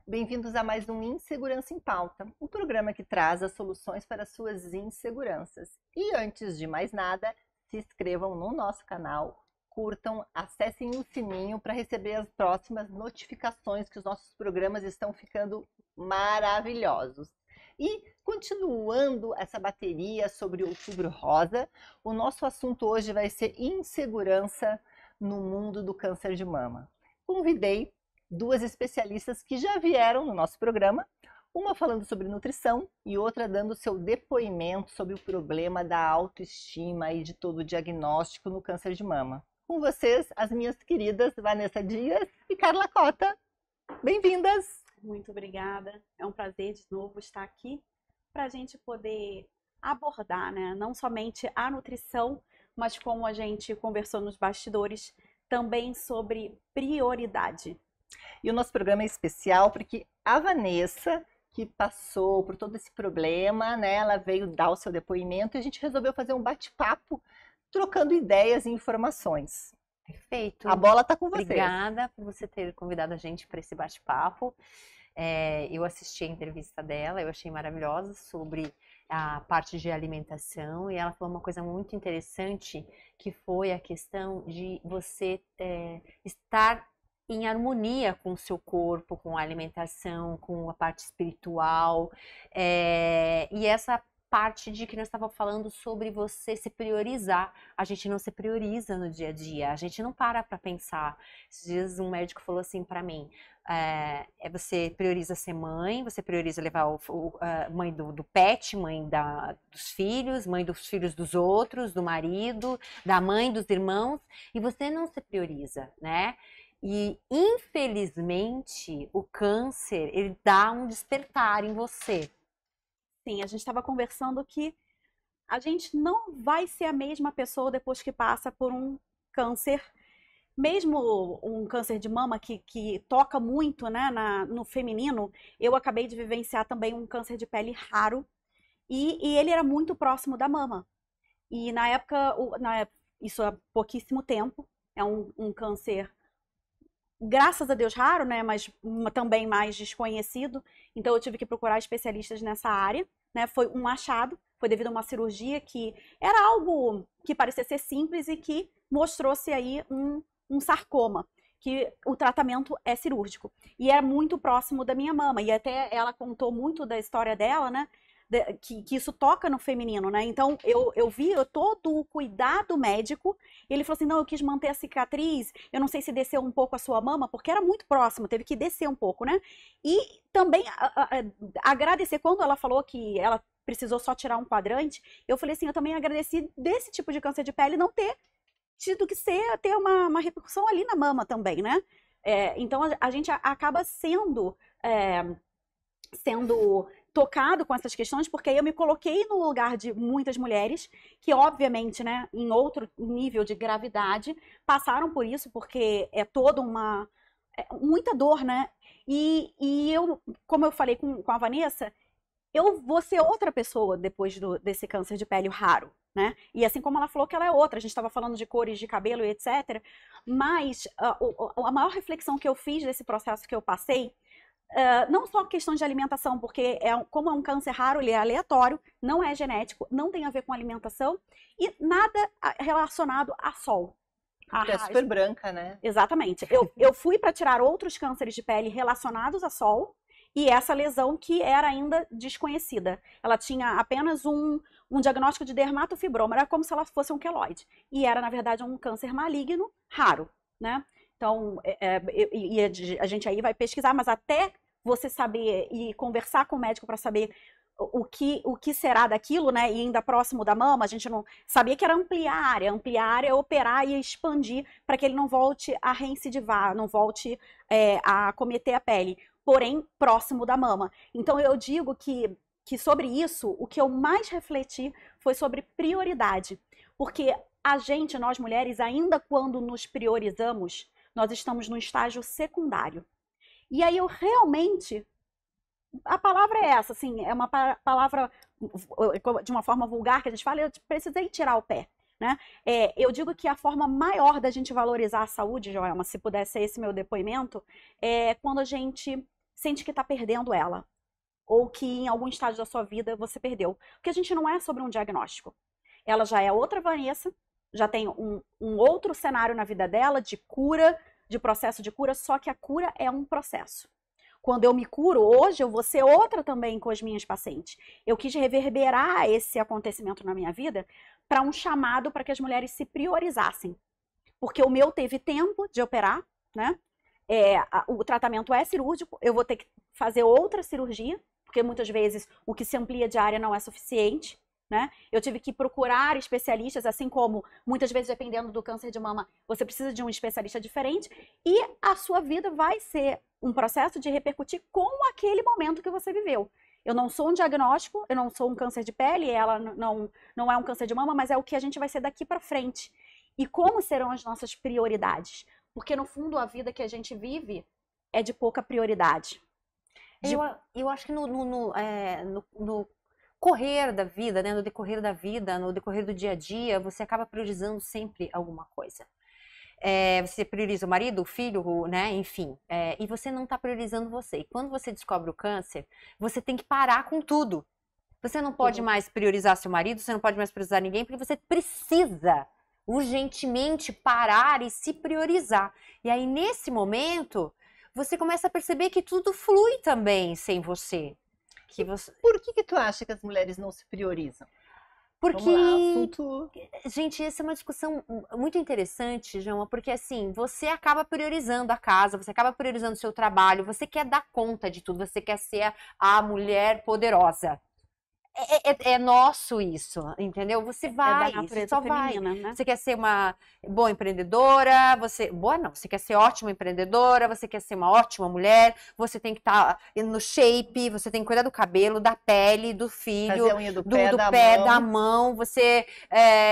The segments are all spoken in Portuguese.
Bem-vindos a mais um Insegurança em Pauta, um programa que traz as soluções para as suas inseguranças. E antes de mais nada, se inscrevam no nosso canal, curtam, acessem o sininho para receber as próximas notificações que os nossos programas estão ficando maravilhosos. E continuando essa bateria sobre o Outubro Rosa, o nosso assunto hoje vai ser insegurança no mundo do câncer de mama. Convidei duas especialistas que já vieram no nosso programa, uma falando sobre nutrição e outra dando seu depoimento sobre o problema da autoestima e de todo o diagnóstico no câncer de mama. Com vocês, as minhas queridas Vanessa Dias e Carla Cota. Bem-vindas! Muito obrigada. É um prazer de novo estar aqui para a gente poder abordar, né, não somente a nutrição, mas como a gente conversou nos bastidores, também sobre prioridade. E o nosso programa é especial porque a Vanessa, que passou por todo esse problema, né, ela veio dar o seu depoimento e a gente resolveu fazer um bate-papo, trocando ideias e informações. Perfeito. A bola está com você. Obrigada por você ter convidado a gente para esse bate-papo. Eu assisti a entrevista dela, eu achei maravilhosa sobre a parte de alimentação e ela falou uma coisa muito interessante, que foi a questão de você estar em harmonia com o seu corpo, com a alimentação, com a parte espiritual, e essa parte de que nós estávamos falando sobre você se priorizar. A gente não se prioriza no dia a dia, a gente não para pensar. Esses dias um médico falou assim para mim, você prioriza ser mãe, você prioriza levar mãe do pet, mãe dos filhos, mãe dos filhos dos outros, do marido, da mãe, dos irmãos, e você não se prioriza, né? E, infelizmente, o câncer, ele dá um despertar em você. Sim, a gente estava conversando que a gente não vai ser a mesma pessoa depois que passa por um câncer, mesmo um câncer de mama que toca muito, né, no feminino. Eu acabei de vivenciar também um câncer de pele raro e ele era muito próximo da mama. E na época, isso há pouquíssimo tempo, é um câncer, graças a Deus, raro, né, mas também mais desconhecido. Então eu tive que procurar especialistas nessa área, né, foi um achado, foi devido a uma cirurgia que era algo que parecia ser simples e que mostrou-se aí um sarcoma, que o tratamento é cirúrgico. E é muito próximo da minha mama, e até ela contou muito da história dela, né, que isso toca no feminino, né? Então eu vi todo o cuidado médico. Ele falou assim: não, eu quis manter a cicatriz, eu não sei se desceu um pouco a sua mama, porque era muito próximo, teve que descer um pouco, né? E também agradecer, quando ela falou que ela precisou só tirar um quadrante, eu falei assim: eu também agradeci desse tipo de câncer de pele não ter tido que ter uma repercussão ali na mama também, né? Então a gente acaba sendo tocado com essas questões, porque aí eu me coloquei no lugar de muitas mulheres que, obviamente, né, em outro nível de gravidade, passaram por isso, porque é toda muita dor, né? E eu, como eu falei com a Vanessa, eu vou ser outra pessoa depois desse câncer de pele raro, né? E assim como ela falou que ela é outra, a gente estava falando de cores de cabelo e etc. Mas a maior reflexão que eu fiz desse processo que eu passei, não só questões de alimentação, porque como é um câncer raro, ele é aleatório, não é genético, não tem a ver com alimentação e nada relacionado a sol. Porque é super branca, né? Exatamente. Eu fui para tirar outros cânceres de pele relacionados a sol e essa lesão que era ainda desconhecida. Ela tinha apenas um diagnóstico de dermatofibroma, era como se ela fosse um queloide. E era, na verdade, um câncer maligno raro, né? Então, a gente aí vai pesquisar, mas até você saber e conversar com o médico para saber o que será daquilo, né? E ainda próximo da mama, a gente não sabia que era ampliar a área, operar e expandir para que ele não volte a reincidivar, não volte a acometer a pele, porém próximo da mama. Então eu digo que sobre isso, o que eu mais refleti foi sobre prioridade, porque nós mulheres, ainda quando nos priorizamos, nós estamos no estágio secundário. E aí eu realmente, a palavra é essa, assim, é uma palavra de uma forma vulgar que a gente fala, eu precisei tirar o pé, né? Eu digo que a forma maior da gente valorizar a saúde, Joelma, se pudesse ser esse meu depoimento, é quando a gente sente que está perdendo ela. Ou que em algum estágio da sua vida você perdeu. Porque a gente não é sobre um diagnóstico. Ela já é outra Vanessa, já tem um outro cenário na vida dela de cura, de processo de cura, só que a cura é um processo. Quando eu me curo hoje, eu vou ser outra também com as minhas pacientes. Eu quis reverberar esse acontecimento na minha vida para um chamado para que as mulheres se priorizassem. Porque o meu teve tempo de operar, né? O tratamento é cirúrgico, eu vou ter que fazer outra cirurgia, porque muitas vezes o que se amplia de área não é suficiente, né? Eu tive que procurar especialistas, assim como muitas vezes, dependendo do câncer de mama, você precisa de um especialista diferente, e a sua vida vai ser um processo de repercutir com aquele momento que você viveu. Eu não sou um diagnóstico, eu não sou um câncer de pele, ela não é um câncer de mama, mas é o que a gente vai ser daqui para frente. E como serão as nossas prioridades? Porque, no fundo, a vida que a gente vive é de pouca prioridade. Eu acho que no correr da vida, né? No decorrer da vida, no decorrer do dia a dia, você acaba priorizando sempre alguma coisa. Você prioriza o marido, o filho, né? Enfim. E você não está priorizando você. E quando você descobre o câncer, você tem que parar com tudo. Você não pode mais priorizar seu marido, você não pode mais priorizar ninguém, porque você precisa urgentemente parar e se priorizar. E aí, nesse momento, você começa a perceber que tudo flui também sem você. Por que tu acha que as mulheres não se priorizam? Porque, assunto... gente, essa é uma discussão muito interessante, João, porque assim, você acaba priorizando a casa, você acaba priorizando o seu trabalho, você quer dar conta de tudo, você quer ser a mulher poderosa. É nosso isso, entendeu? Você vai, da natureza você só vai. feminina, né? Você quer ser uma boa empreendedora, você quer ser ótima empreendedora, você quer ser uma ótima mulher, você tem que estar no shape, você tem que cuidar do cabelo, da pele, do filho, fazer a unha do pé, da mão, você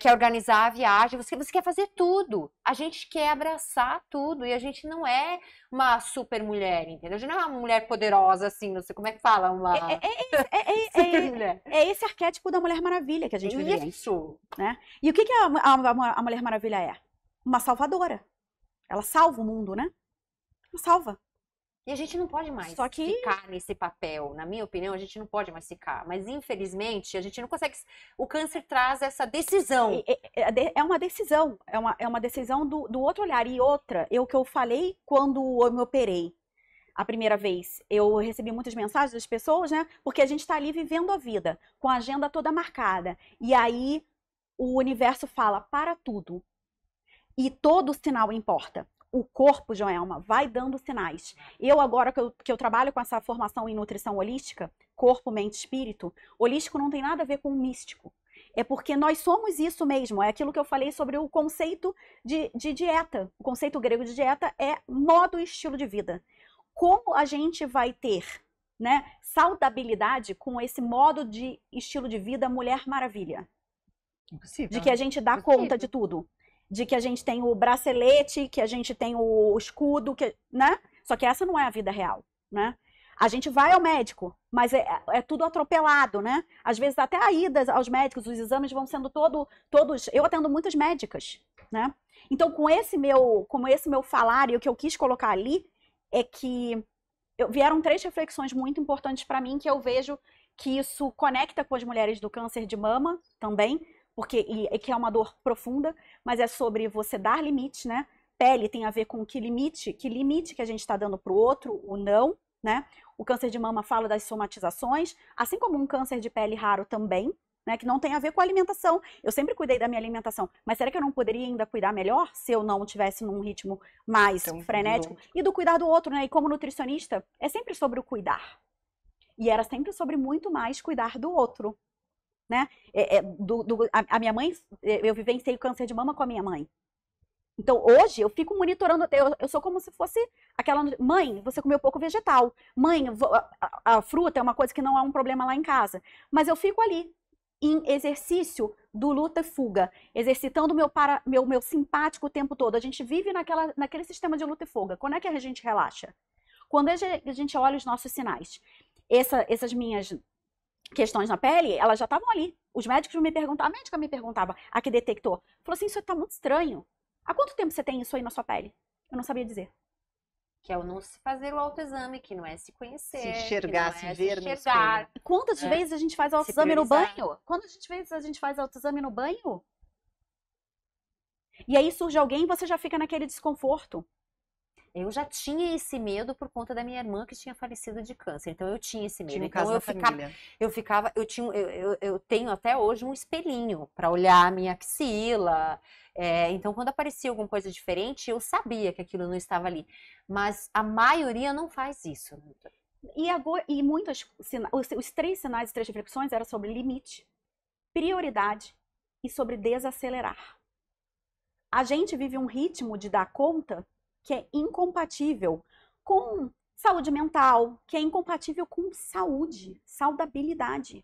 quer organizar a viagem, você quer fazer tudo. A gente quer abraçar tudo e a gente não é uma super mulher, entendeu? A gente não é uma mulher poderosa, assim, não sei como é que fala, uma super mulher. É esse arquétipo da Mulher Maravilha que a gente vive. Isso. Né? E o que a Mulher Maravilha é? Uma salvadora. Ela salva o mundo, né? Ela salva. E a gente não pode mais ficar nesse papel. Na minha opinião, a gente não pode mais ficar. Mas, infelizmente, a gente não consegue... O câncer traz essa decisão. É uma decisão. É uma decisão do outro olhar. E outra, o que eu falei quando eu me operei. A primeira vez, eu recebi muitas mensagens das pessoas, né? Porque a gente tá ali vivendo a vida, com a agenda toda marcada. E aí, o universo fala, para tudo. E todo sinal importa. O corpo, Joelma, vai dando sinais. Eu agora que eu trabalho com essa formação em nutrição holística, corpo, mente, espírito, holístico não tem nada a ver com místico. É porque nós somos isso mesmo. É aquilo que eu falei sobre o conceito de dieta. O conceito grego de dieta é modo e estilo de vida. Como a gente vai ter, né, saudabilidade com esse modo de estilo de vida Mulher Maravilha? Impossível. De que a gente dá conta de tudo. De que a gente tem o bracelete, que a gente tem o escudo, né? Só que essa não é a vida real, né? A gente vai ao médico, mas é tudo atropelado, né? Às vezes até a ida aos médicos, os exames vão sendo todos... Eu atendo muitas médicas, né? Então, com esse meu falar e o que eu quis colocar ali, é que vieram 3 reflexões muito importantes para mim, que eu vejo que isso conecta com as mulheres do câncer de mama também, porque que é uma dor profunda, mas é sobre você dar limite, né? Pele tem a ver com que limite que a gente está dando para o outro, o não, né? O câncer de mama fala das somatizações, assim como um câncer de pele raro também, né, que não tem a ver com a alimentação. Eu sempre cuidei da minha alimentação, mas será que eu não poderia ainda cuidar melhor se eu não estivesse num ritmo mais frenético? E do cuidar do outro, né? E como nutricionista, é sempre sobre o cuidar. E era sempre sobre muito mais cuidar do outro, né? A minha mãe, eu vivenciei o câncer de mama com a minha mãe. Então, hoje, eu fico monitorando, eu sou como se fosse aquela... Mãe, você comeu pouco vegetal. Mãe, a fruta é uma coisa que não é um problema lá em casa. Mas eu fico ali, em exercício do luta e fuga, exercitando o meu simpático o tempo todo. A gente vive naquele sistema de luta e fuga. Quando é que a gente relaxa? Quando a gente olha os nossos sinais. Essas minhas questões na pele, elas já estavam ali. Os médicos me perguntavam, a médica me perguntava, a que detectou, falou assim, isso está muito estranho. Há quanto tempo você tem isso aí na sua pele? Eu não sabia dizer. que é o não se fazer o autoexame, que não é se conhecer, Se enxergar, que não é se ver no enxergar. Quantas É. vezes a gente faz Se autoexame no priorizar. banho? Quantas vezes a gente faz autoexame no banho? E aí surge alguém e você já fica naquele desconforto. Eu já tinha esse medo por conta da minha irmã que tinha falecido de câncer. Então eu tinha esse medo. Tinha um Então caso eu na ficava, família. eu tenho até hoje um espelhinho para olhar a minha axila. Então quando aparecia alguma coisa diferente, eu sabia que aquilo não estava ali. Mas a maioria não faz isso. E agora, os 3 sinais e 3 reflexões eram sobre limite, prioridade e sobre desacelerar. A gente vive um ritmo de dar conta que é incompatível com saúde mental, que é incompatível com saúde, saudabilidade.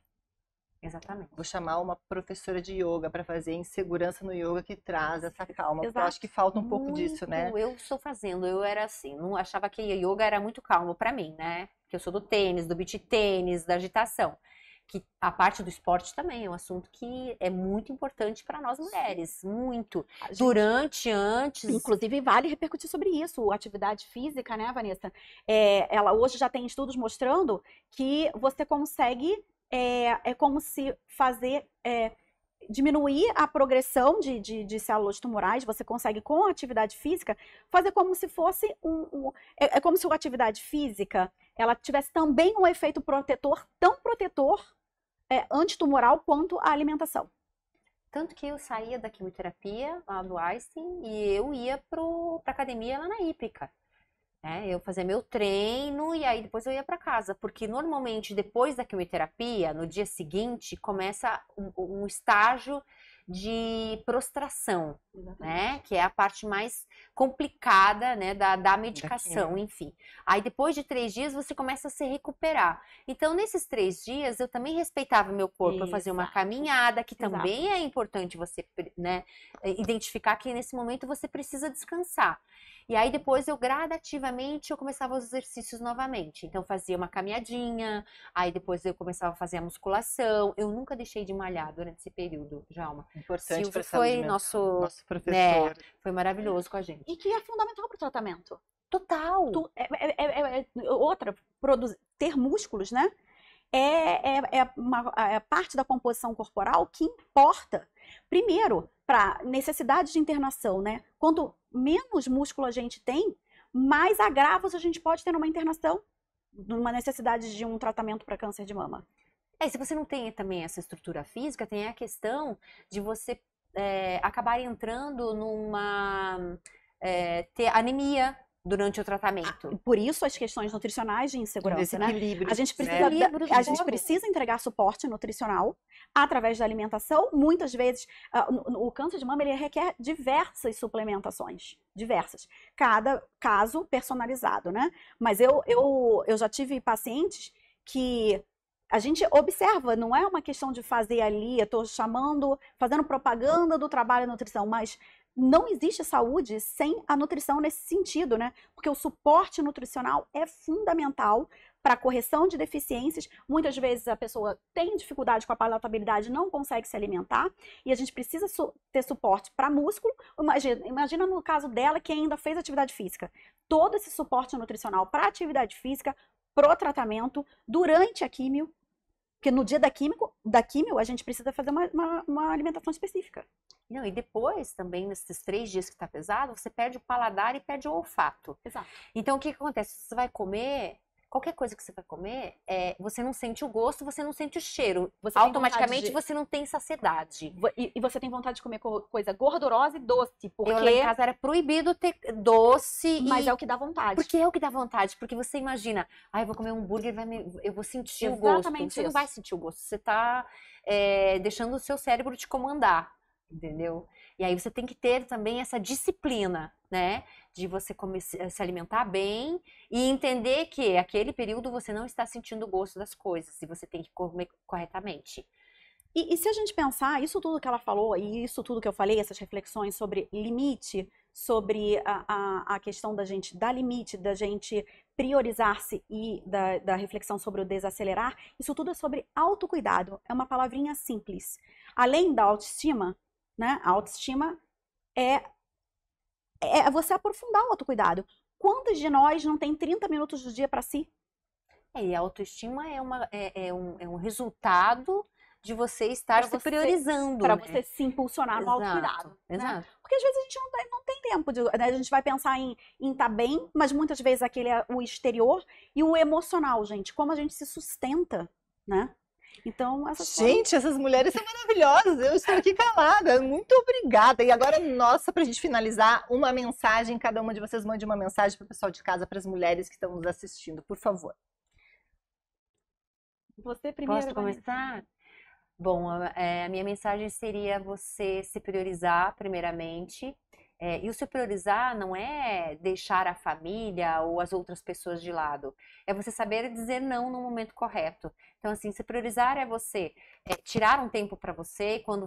Exatamente. Vou chamar uma professora de yoga para fazer insegurança no yoga que traz essa calma. Porque eu Exato. acho que falta um pouco disso, né? Eu estou fazendo, eu era assim, não achava que yoga era muito calmo para mim, né? Porque eu sou do tênis, do beach tênis, da agitação. Que a parte do esporte também é um assunto que é muito importante para nós mulheres, muito. Durante, antes. Inclusive, vale repercutir sobre isso. Atividade física, né, Vanessa? Ela hoje já tem estudos mostrando que você consegue, é como se fazer, diminuir a progressão de células tumorais. Você consegue, com a atividade física, fazer como se fosse é como se a atividade física ela tivesse também um efeito protetor, tão protetor, antitumoral quanto a alimentação. Tanto que eu saía da quimioterapia lá do Einstein e eu ia pra academia lá na Hípica. Eu fazia meu treino e aí depois eu ia para casa, porque normalmente depois da quimioterapia, no dia seguinte, começa um estágio de prostração, né? Que é a parte mais complicada, né, da medicação, enfim. Aí depois de 3 dias você começa a se recuperar. Então nesses 3 dias eu também respeitava meu corpo, eu fazia uma caminhada, que também é importante você, né, identificar que nesse momento você precisa descansar. E aí depois eu gradativamente eu começava os exercícios novamente. Então fazia uma caminhadinha, aí depois eu começava a fazer a musculação. Eu nunca deixei de malhar durante esse período, Djalma. Importante para Silvio foi nosso professor. Foi maravilhoso com a gente. E que é fundamental para o tratamento. Total. Outra, ter músculos, né? É parte da composição corporal que importa. Primeiro, para necessidade de internação, né? Quanto menos músculo a gente tem, mais agravos a gente pode ter numa internação, numa necessidade de um tratamento para câncer de mama. Se você não tem também essa estrutura física, tem a questão de você acabar entrando numa ter anemia durante o tratamento. Por isso as questões nutricionais de insegurança, né? A gente precisa entregar suporte nutricional através da alimentação. Muitas vezes o câncer de mama ele requer diversas suplementações, diversas. Cada caso personalizado, né? Mas eu já tive pacientes que a gente observa, não é uma questão de fazer ali, eu estou fazendo propaganda do trabalho de nutrição, mas não existe saúde sem a nutrição nesse sentido, né? Porque o suporte nutricional é fundamental para a correção de deficiências. Muitas vezes a pessoa tem dificuldade com a palatabilidade, não consegue se alimentar, e a gente precisa ter suporte para músculo. Imagina no caso dela que ainda fez atividade física. Todo esse suporte nutricional para atividade física, pro tratamento, durante a químio, porque no dia da químio a gente precisa fazer uma alimentação específica. Não, e depois também, nesses 3 dias que tá pesado, você perde o paladar e perde o olfato. Exato. Então o que acontece? Você vai comer, qualquer coisa que você vai comer, você não sente o gosto, você não sente o cheiro. Automaticamente você não tem saciedade. E você tem vontade de comer coisa gordurosa e doce, porque eu lá em casa era proibido ter doce. Mas é o que dá vontade. Porque é o que dá vontade, porque você imagina, eu vou comer um hambúrguer, eu vou sentir o gosto. Exatamente Você não vai sentir o gosto, você tá deixando o seu cérebro te comandar. Entendeu? E aí você tem que ter também essa disciplina, né? De você se alimentar bem e entender que aquele período você não está sentindo o gosto das coisas e você tem que comer corretamente. E se a gente pensar, isso tudo que ela falou e isso tudo que eu falei, essas reflexões sobre limite, sobre a questão da gente dar limite, da gente priorizar-se e da reflexão sobre o desacelerar, isso tudo é sobre autocuidado. É uma palavrinha simples. Além da autoestima, né? A autoestima é você aprofundar o autocuidado. Quantas de nós não tem 30 minutos do dia para si? E a autoestima é um resultado de você estar Pra se você- priorizando, Para né? você se impulsionar no autocuidado. Né? Exato. Porque às vezes a gente não tem tempo de, né? A gente vai pensar em estar bem, mas muitas vezes aquele é o exterior e o emocional, gente. Como a gente se sustenta, né? Então, Gente, essas mulheres são maravilhosas. Eu estou aqui calada. Muito obrigada. E agora, nossa, para a gente finalizar, uma mensagem. Cada uma de vocês mande uma mensagem para o pessoal de casa, para as mulheres que estão nos assistindo, por favor. Você primeiro. Posso começar? Bom, a minha mensagem seria você se priorizar primeiramente. E o se priorizar não é deixar a família ou as outras pessoas de lado. É você saber dizer não no momento correto. Então, assim, se priorizar é você tirar um tempo para você. Quando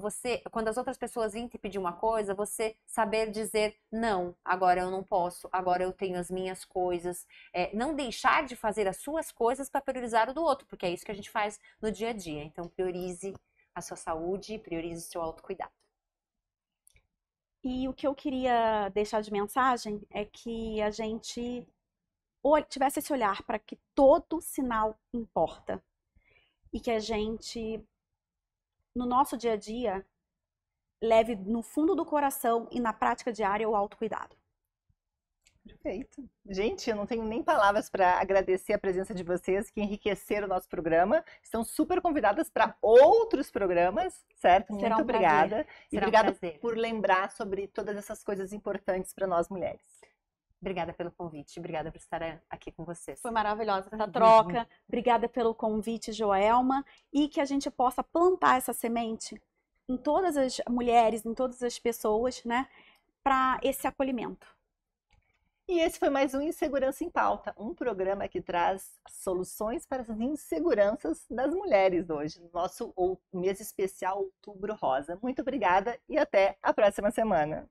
as outras pessoas vêm te pedir uma coisa, você saber dizer não. Agora eu não posso. Agora eu tenho as minhas coisas. Não deixar de fazer as suas coisas para priorizar o do outro, porque é isso que a gente faz no dia a dia. Então, priorize a sua saúde, priorize o seu autocuidado. E o que eu queria deixar de mensagem é que a gente tivesse esse olhar para que todo sinal importa. E que a gente, no nosso dia a dia, leve no fundo do coração e na prática diária o autocuidado. Perfeito. Gente, eu não tenho nem palavras para agradecer a presença de vocês que enriqueceram o nosso programa. Estão super convidadas para outros programas, certo? Será Muito um obrigada. prazer. E Será um obrigada prazer. por lembrar sobre todas essas coisas importantes para nós mulheres. Obrigada pelo convite, obrigada por estar aqui com vocês. Foi maravilhosa essa troca. Obrigada pelo convite, Joelma. E que a gente possa plantar essa semente em todas as mulheres, em todas as pessoas, né? Para esse acolhimento. E esse foi mais um Insegurança em Pauta, um programa que traz soluções para as inseguranças das mulheres hoje, no nosso mês especial Outubro Rosa. Muito obrigada e até a próxima semana.